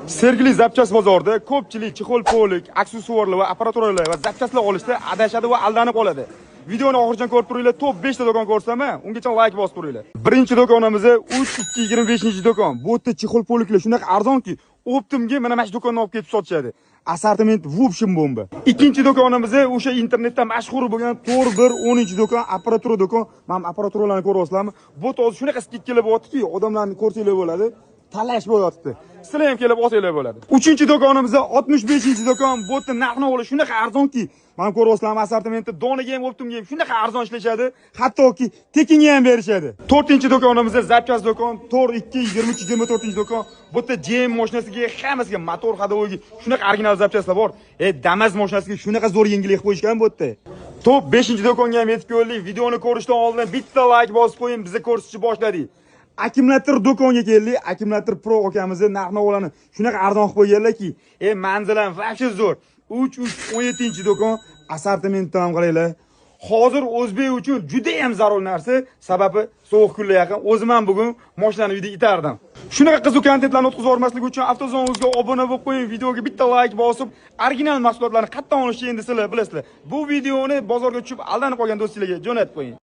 Sergeli zapchast bozorda ko'pchilik chexol polik, aksessuarlar va apparaturalar va zapchastlar olishda adashadi va aldanib qoladi. Videoni oxirigacha ko'rib turinglar. Top 5 ta do'kon ko'rsataman, ungacha like bosib turinglar. Birinchi do'konimiz 3225-do'kon. Bu yerda chexol poliklar shunaqa arzonki, Optimga mana shu do'konni olib ketib sotishadi. Assortiment в общем bomba. Ikkinchi do'konimiz o'sha internetda mashhur bo'lgan Tor 1-10-do'kon, apparatura do'kon. Men apparaturalarni ko'ryapsizlarmi? Bu to'g'ri shunaqa skidkalar bo'lyaptiki, odamlarni ko'rsanglar bo'ladi. Talash bo'lyapti. Sizlar ham kelib olsanglar bo'ladi. Uchinchi do'konimiz 65-do'kon. Bu yerda narx-navo shunaqa arzonki, men ko'ryapsizlarmi, assortimentda donaga ham Optimga ham shunaqa arzon ishlashadi, hattoki tekinga ham berishadi. To'rtinchi do'konimiz zapchast do'kon, Tor 2-23-24-do'kon. Bu yerda GM mashinasiga, hammasiga motor ходовойga shunaqa original zapchastlar bor. Damas mashinasiga shunaqa zo'r yengillik qo'yishgan bu yerda. Top 5-do'konga ham yetib keldik. Videoni ko'rishdan oldin bitta like bosib qo'ying, bizni ko'rsatishni boshladik. Akkumulyator do'konga keldik. Akkumulyator Pro akamizni narx-navolarni shunaqa arzon qilib qo'yganlarki, manzilan вообще zo'r. 3-17-do'kon, assortimentdan ham qaranglar. Hozir o'zbek uchun juda ham zarur narsa, sababi sovuq kunlar yaqin. O'zim ham bugun mashinani uyda itardim. Shunaqa qiziq kontentlarni o'tkazib yubormaslik uchun Avtozonimizga obuna bo'lib qo'ying, videoga bitta like bosib, original mahsulotlarni qayerdan olishni endi sizlar bilasizlar. Bu videoni bozorga tushib aldanib qolgan do'stlarga jo'natib qo'ying.